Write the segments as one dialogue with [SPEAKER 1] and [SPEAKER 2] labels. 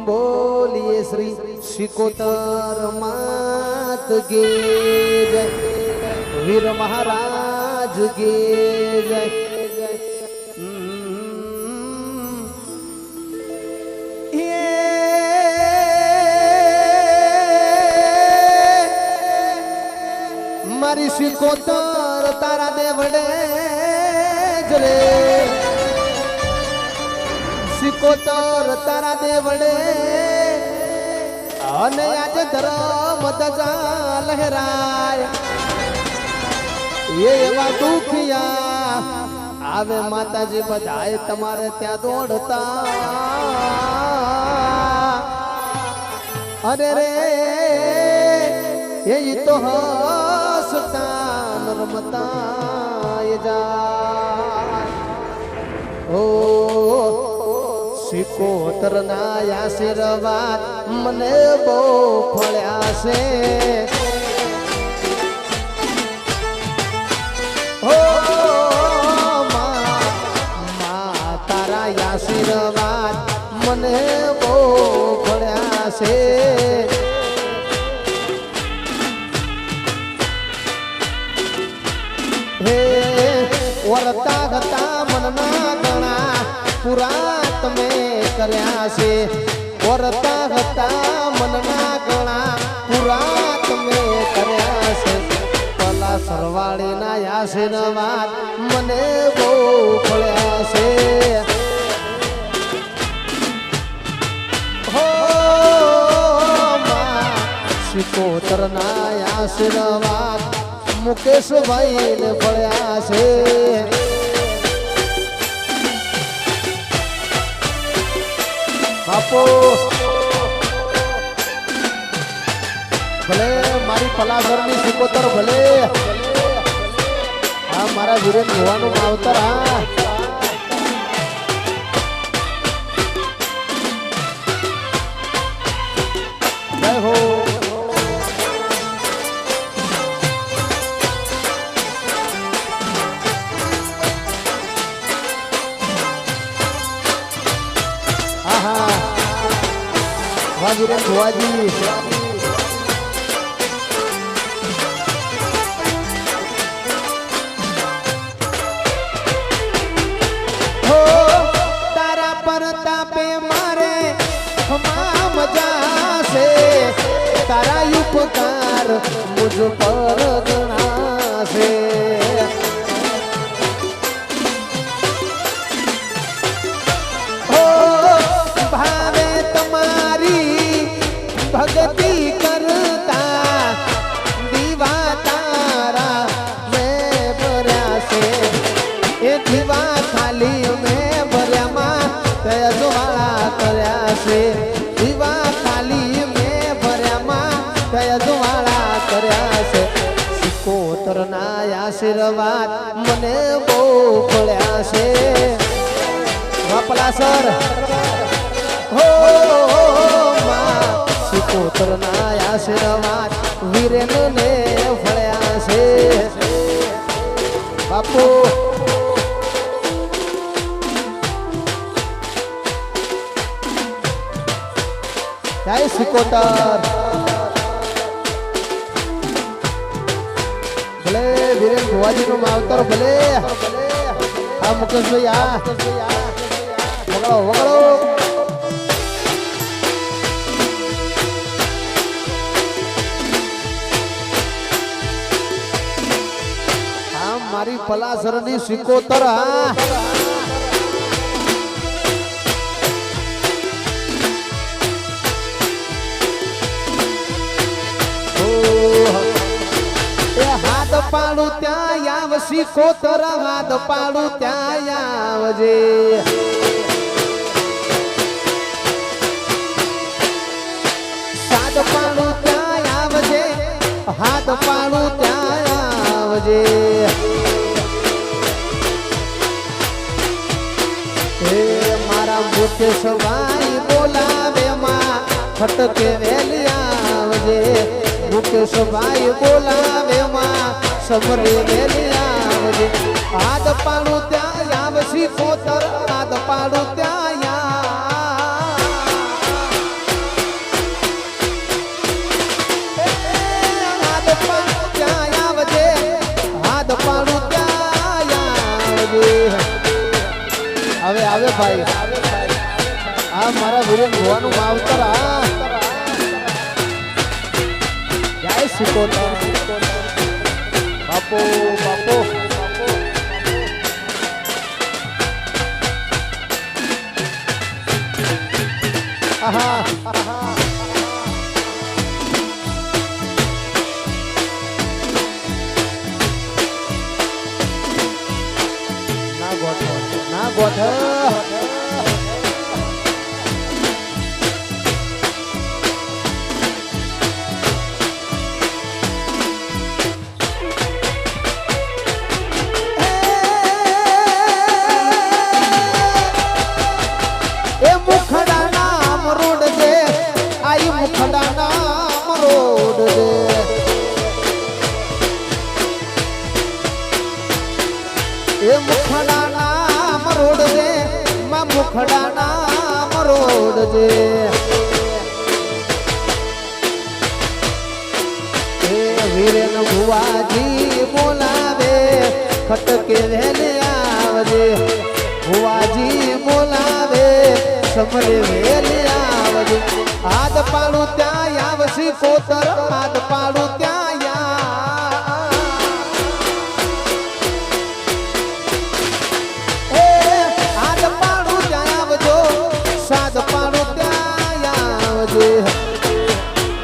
[SPEAKER 1] बोलिए श्री शिकोतर मात के जय, वीर महाराज के जय। मारी शिकोतर तारा देवड़े जले, शिकोतर तारा देवड़े અને આજે ધર્મ ધજા લહેરાય એવા દુખિયા આવે માતાજી બધાય તમારે ત્યાં દોડતા અરે રે એ તો હસતા નર્મતા જાય ઓ શિકોતર ના આશીર્વાદ મને બહુ ફળ્યા છે હો મા તારા આશીર્વાદ મને બહુ ફળ્યા છે હે વરતા હતા મનના ગણા પુરા તમે કર્યા છે વરતા હતા મનના ગણા પુરા તમે કર્યા છે પલા સરવાળીના આશીર્વાદ મને બહુ ફળ્યા છે હો મા શિકોતરના આશીર્વાદ મુકેશભાઈ ને ફળ્યા છે બાપો ભલે મારી પલાસરની શિકોતર ભલે હા મારા વીરેન ભુવાનું માવતર હા જય હો वीरेन भुआजी हो तारा परतापे मारे हमा मजा से तारा उपकार मुझ पर गणा से भक्ति करता दीवा तारा में भर्या से ए दीवा खाली में भर्या માં તયજવાળા કર્યા છે દीवा ખાલી में ભર્યા માં તયજવાળા કર્યા છે શિકોતરના આશીર્વાદ મને બહુ ફળ્યા છે વાપલાસર હો શિકોતરના આશીર્વાદ વીરેન ને ફળ્યા છે બાપુ જય શિકોતર ભલે વીરેન ભુવાજી નું માવતર ભલે આ મુકેશભાઈ આ વગડો વગડો મારી પલાસરની શિકોતર હા હાથ પાડું ત્યાં આવ શિકોતર હાથ પાડું ત્યાં આવજે સાદ પાડું ત્યાં આવજે હાથ પાડું ત્યાં આવજે મારા મુકેશભાઈ બોલાવે માં ફટકે વેલી આવજે મુકેશભાઈ બોલાવે માં સમરે વેલી આવજે હાથ પાડું ત્યાં આવશી કોતર આદ પાડું ત્યાં આદ પાડું ત્યાં આવજે આદ પાડું ત્યાં આવજે હવે આવે ભાઈ આ મારા વીરેન ભુવાનું માવતર જય સિકોતર બાપો બાપો આહા ના ગોઠ મુખડા નામ રોડ દે માં મુખડા નામ રોડ દે એ વીરેન ભુવાજી બોલાવે ખટકે વેલે આવજે ભુવાજી બોલાવે સમરે વેલે આવજે આદ પાડું ત્યાં આવશી કોતર આદ પાડું ત્યાં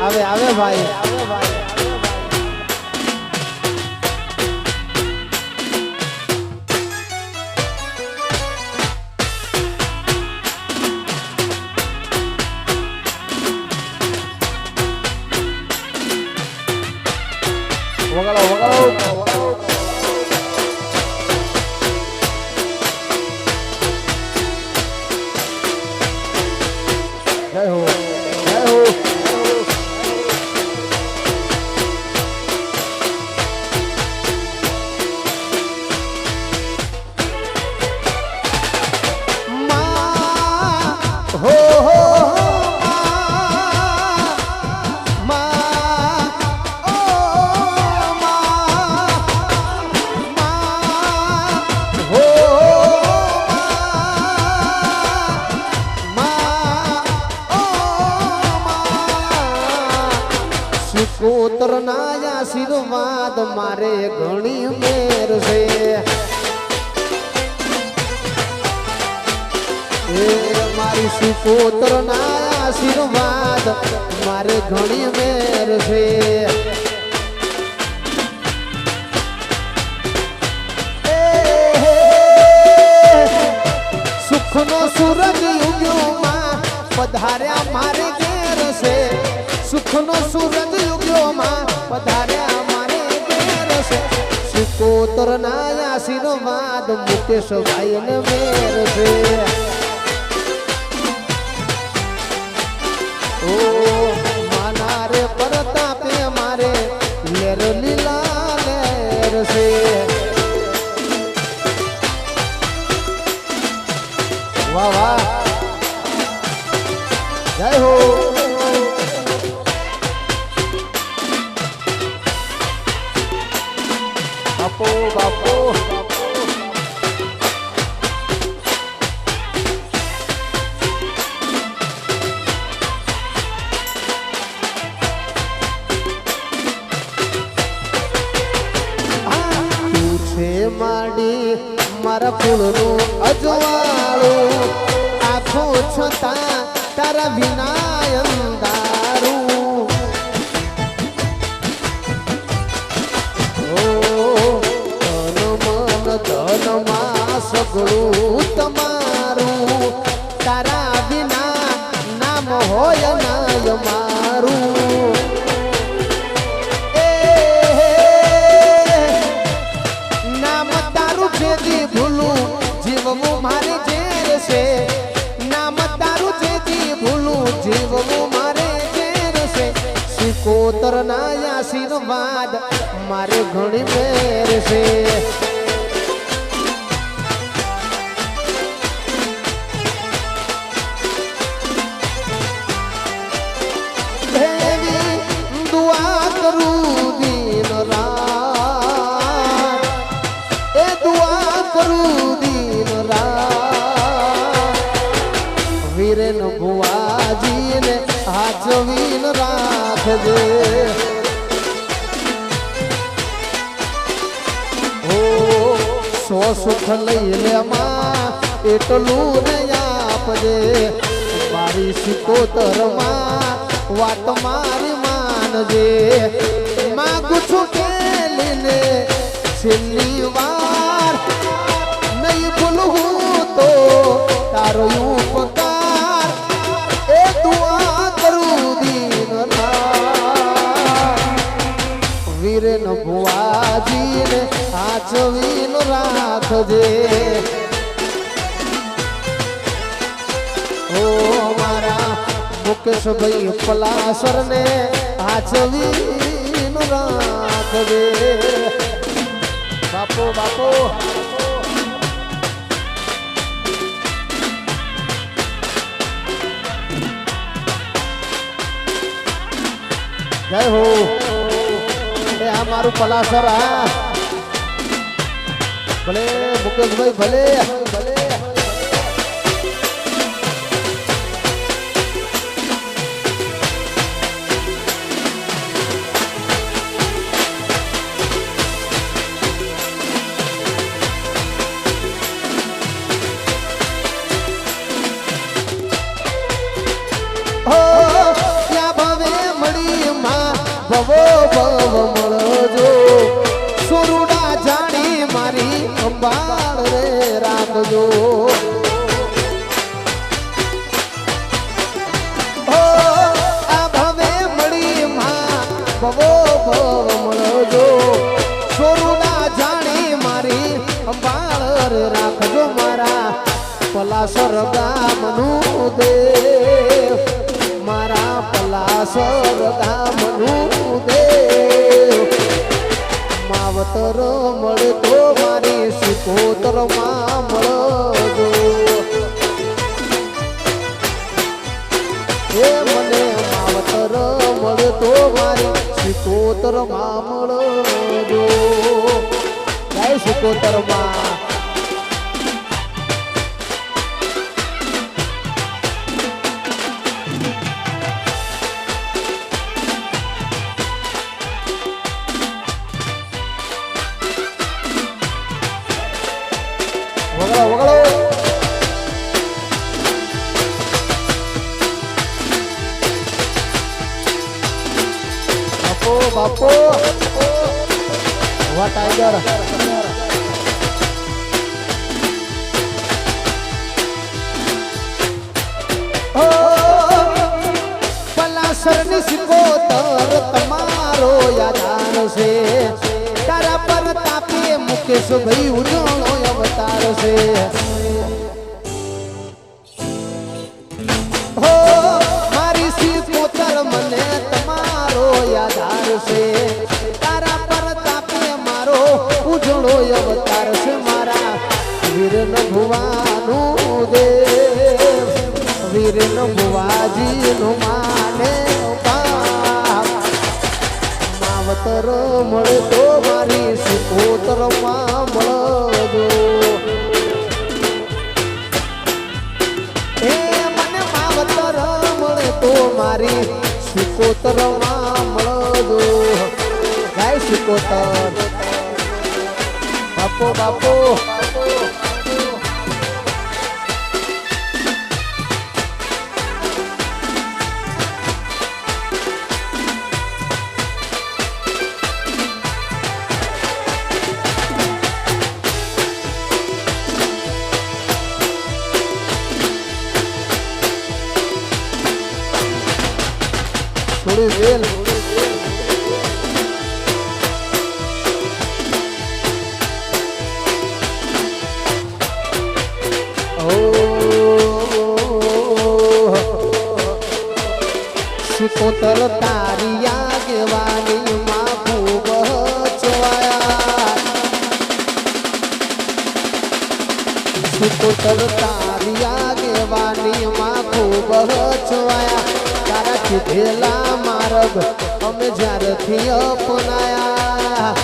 [SPEAKER 1] આવે આવે ભાઈ વગાડો વગાડો જય હો જય હો કોતર ના આશીર્વાદ મારે ઘણી મેર છે એ મારી સુકોતર ના આશીર્વાદ મારે ઘણી મેર છે સુખનો સૂરજ ઉગ્યો માં પધાર્યા મારે ઘેર છે સુખનો સૂરજ યુગ્યો માં પધાર્યા મારે ઘેર છે સુકોતર ના આશીર્વાદ મુકેશ ભાઈ ને મેર છે ઓ માના રે પરતાપે મારે લેર લીલા લેર છે વાહ વાહ જય હો બાપો બાપો તું છે માડી મારા ફૂલનું અજવાળું આખો છતાં તારા વિના અંધારું ધનમાં સગળું તમારું તારા વિના નામ હોય નાય મારું એ નામ તારું જેથી ભૂલું જીવવું મારે ઝેર છે નામ તારું જેથી ભૂલું જીવવું મારે ઝેર છે સિકોતર ના આશીર્વાદ મારે ઘણી મેર છે રાખજે ઓ સો સુખ લઈ લે માં એટલું ને આપજે મારી સિકોતરમાં વાત મારી માનજે માગું છું કે લઈને છેલ્લી વાર નહીં ભૂલવું તો તારો ઉપકાર એ દુઆ કરું દીન વીરેન ભુવાજીને આચવીન રાખજે ઓ મારા મુકેશભાઈ પલાસરને આચવીન રાખજે બાપો બાપો જય હો એ આ મારું પલાસર આ ભલે મુકેશભાઈ ભલે ભલે ભવો ભવ મળજો સુરુડા જાણી મારી અંબાળ રે રાખજો આ ભવે મળી માં ભવો ભવ મળજો સુરુડા જાણી મારી અંબાળ રે રાખજો મારા પલાસર ગામનું દેવ મારા પલાસર ગામનું દેવ માવતર મળે તો મારી સિકોતરમાં મળજો એ મને માવતર મળે તો મારી સિકોતરમાં મળજો જય સિકોતરમાં વગળો વગળો બાપો બાપો વા ટાઈગર પલાસરની સિકોતર તમારો યાદાર છે તારા પર તાપે મુકેશભાઈ ઉજળો અવતાર છે હો મારી સિકોતર મને તમારો યાદાર છે તારા પર તાપે મારો ઉજળો અવતાર છે મારા વીરન ભુવાનું દેવ વીરન ભુવાજીનું માને માવતર મળે તો મારી સિકોતરમાં મળજો એ મને માવતર મળે તો મારી સિકોતરમાં મળજો જય સિકોતર બાપો બાપો થોડી વેલ સિકોતર તારી આગેવાની માં ખૂબ ચોયા સિકોતર તારી આગેવાની માં ખૂબ ચોયા તારા કીધેલા માર્ગ અમે જ્યારથી અપનાયા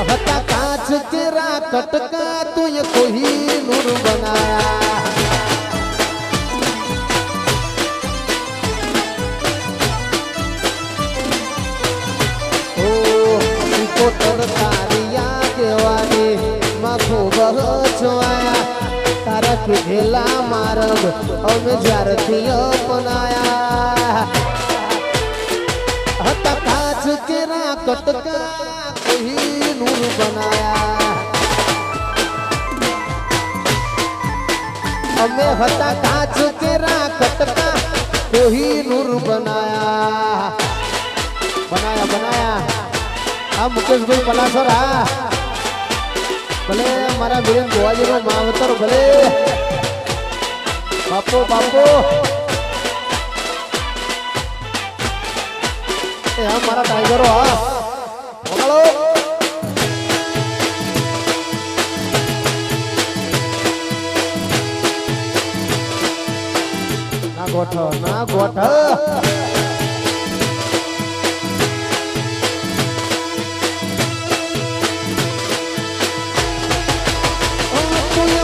[SPEAKER 1] હતા કાચ કેરા કટકા તું કોઈ નૂર બનાયા કીધેલા માર્ગ અમે જ્યારથી અપનાયા હતા કાચ કેરા કટકા કોઈ નૂર બનાયા અમે હતા કાચ કેરા કટકા કોઈ નૂર બનાયા બનાયા આ મુકેશભાઈ પલાસર હા ભલે મારા વીરેન ગોવાજીનો માવતર ભલે બાપો બાપો એ હા મારા ટાઈગરો હા વગાડો ના ગોઠ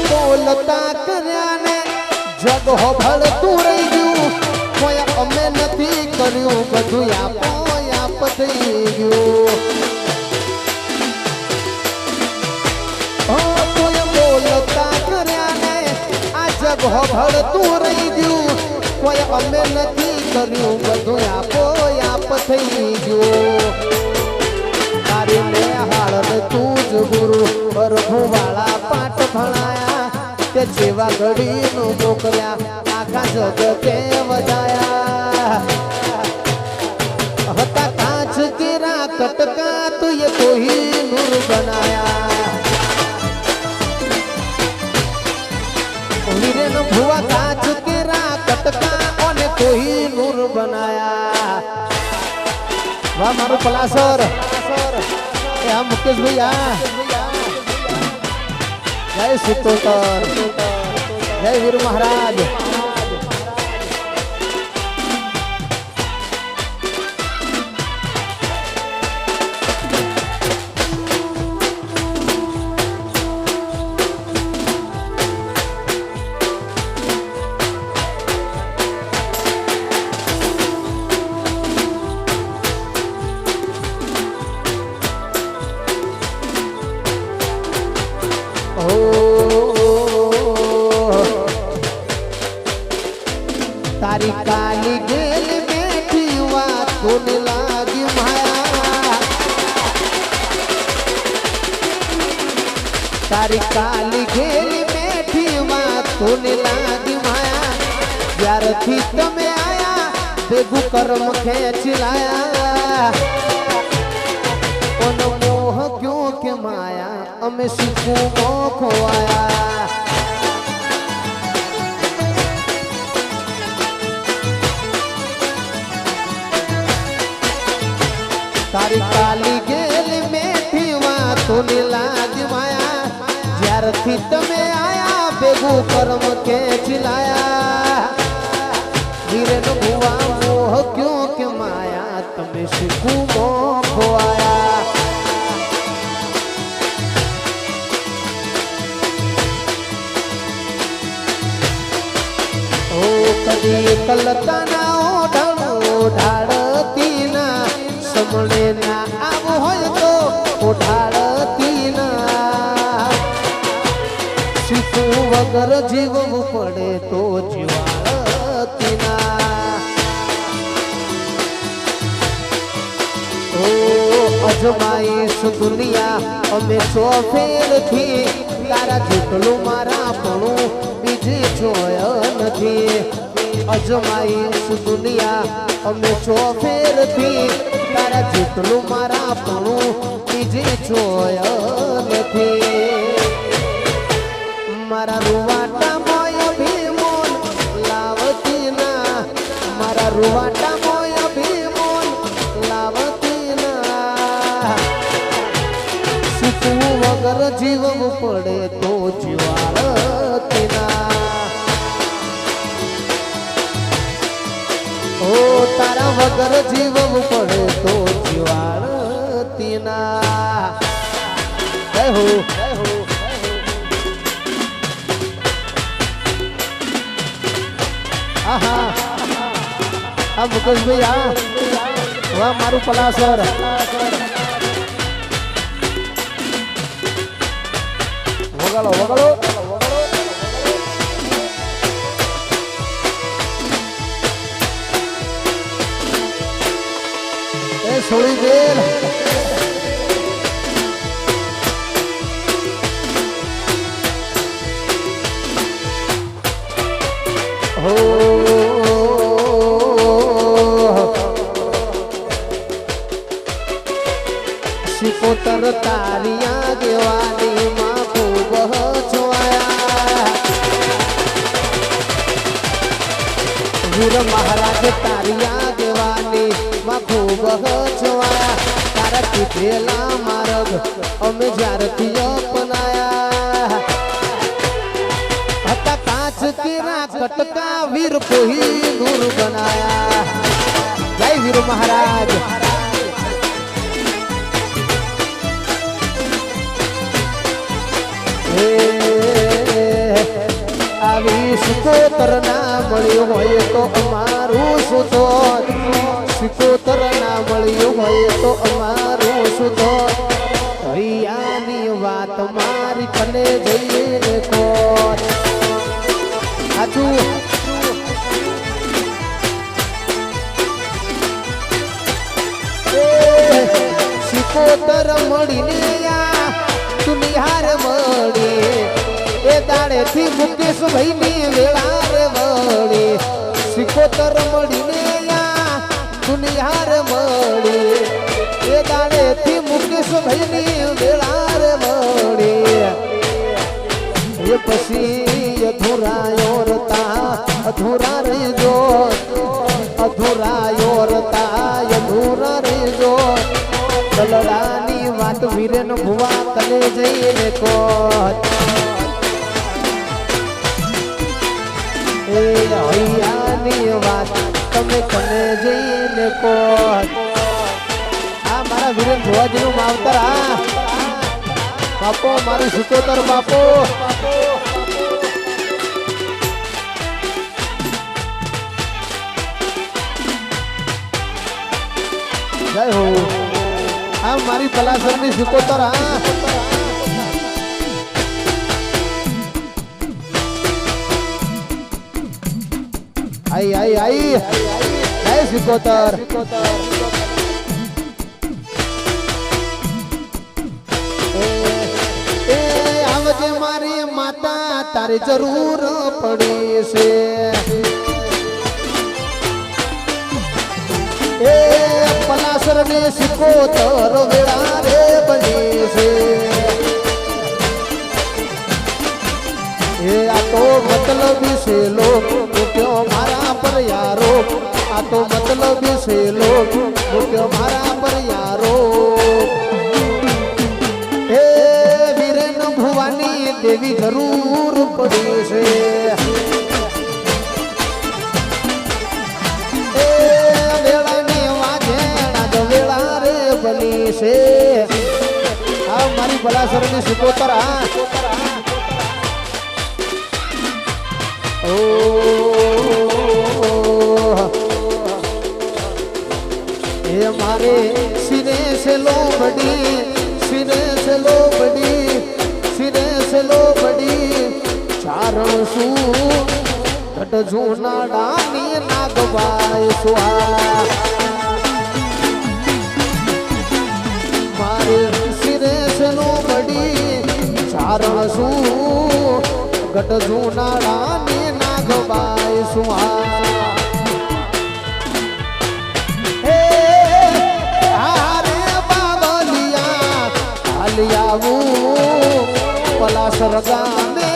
[SPEAKER 1] બોલતા કર્યા ને જગ હોભળતું રહી ગયું કોઈ અમે નથી કર્યું બધું આપો આપ થઈ ગયું કોઈ બોલતા કર્યા ને આ જગ હોભળતું રહી ગયું કોઈ અમે નથી કર્યું બધું આપો આપ થઈ ગયું તારી ને હાળ તું જ ગુરુ પ્રભુ વાળા પાઠ ભણાયા તે જેવા ઘડીનું મોકલ્યા આખા જગતે વધાયા હતા કાચ કેરા કટકા તું એ કોઈ નૂર બનાયા વીરેન ભુવા કાચ કેરા કટકા અને કોઈ નૂર બનાયા વાહ મારું પલાસર એ આ મુકેશભાઈ આ જય સિત્તોતર જય વીર મહારાજ તારી કાલી ગેલ બેઠી વાત કોને લાગી માયા તારી કાલી ગેલ બેઠી વાત કોને લાગી માયા જ્યારથી તમે આયા ભેગું કર્મ ખેંચી લાયા કોનો મોહ ક્યો કે માયા અમે શીખું ખોવાયા તારી કાલી ગેલ મેઠી વાતોની લાગી માયા જ્યારથી તમે આયા ભેગું કર્મ ખેંચી લાયા વીરેન ભુવા મોહ ક્યો કે માયા તમે શીખું મોહ ખોવાયા ઓ કદી કલતાના ઓઢણો ઢાળતી ના સમણે ના આવું હોય તો ઉઠાડતી ના શીખું વગર જીવવું પડે તો જીવાડતી ના ઓ અજમાઈશ દુનિયા અમે સો ફેરથી તારા જેટલું મારા પણ બીજે જોયા નથી અજમાઈશ દુનિયા અમે સો ફેરથી તારા જેટલું મારા પણ બીજે જોયા નથી મારા રૂવાટા મોય ભીમોન લાવતી ના મારા રૂવાટા મોય ભીમોન લાવતી ના શીખવું વગર જીવવું પડે તો જીવાડતી ના ઓ તારા વગર જીવવું પડે તો જીવાડતી ના જય હો આહા આ મુકેશભાઈ આ વાહ મારું પલાસર વગાડો વગાડો સોળી બેલ હો શિકોતર તારિયા દેવાની માં ખૂબ જોયા વીર મહારાજ તારિયા દેવાની માં ખૂબ જોયા તારા કીધેલા માર્ગ અમે જ્યારથી અપનાયા હતા કાચ કેરા કટકા વીર કોહી નૂર બનાયા જય વીર મહારાજ આવી સિકોતર ના મળ્યું હોય તો અમારું સુધો સિકોતર ના મળ્યું હોય તો અમારું સુધો હૈયાની વાત મારી કને જઈને કોણ સાચું સિકોતર મળીને યા તું નિહાર મળી એ દાડે થી મુકેશ ભાઈ ની વેળા રે મળી સિકોતર મળીને યા દુનિયાર મળી એ દાડે થી મુકેશ ભાઈ ની વેળા રે મળી એ પછી અધૂરાયો રતા અધૂરા રહીજો અધૂરાયો રતા અધૂરા રહીજો દલડાની વાત વીરેન ભુવા તને જઈને કોત હૈયાની વાત તમે કને જઈને કોત આ મારા વીરેન ભુવાજીનું માવતર આ બાપો મારું સિકોતર બાપો જય હો આ મારી પલાસરની સિકોતર આ આઈ આઈ આઈ જય સિકોતર એ આવજે મારી માતા તારી જરૂર પડી છે એ પલાસર ને સિકોતર વેળા રે બની છે એ આ તો મતલબી છે લોક મૂક્યો મારા પર યારો આ તો મતલબી છે લોક મૂક્યો મારા પર યારો એ વીરેન ભુવાની દેવી જરૂર પડી છે એ વેળાની વાજેણા જ વેળા રે બની છે આ મારી પલાસરની સિકોતર આ ये मारे सीने से लो बड़ी सीने से लो बड़ी सीने से लो बड़ी चारण सू कट जूना डानी नागवाय सुहा मारे सीने से लो बड़ी चारण सू कट जूना डानी नागवाय सुहा पलासर गामे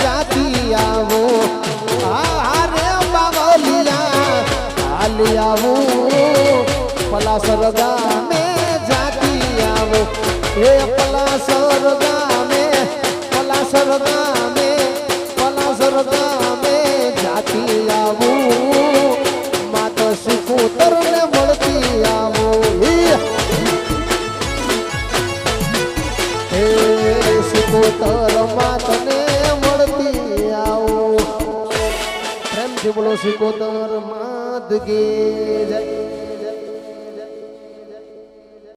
[SPEAKER 1] जाती आवो हारे बावलिया हाली आवो पलासर गामे जाती आवो हे पलासर गामे पलासर गामे पलासर गामे जाती आवो मात सिकोतर ने મળતી आवो सिकोतर मातने મળતી આવો પ્રેમથી બોલો સિકોતર માત ગે જય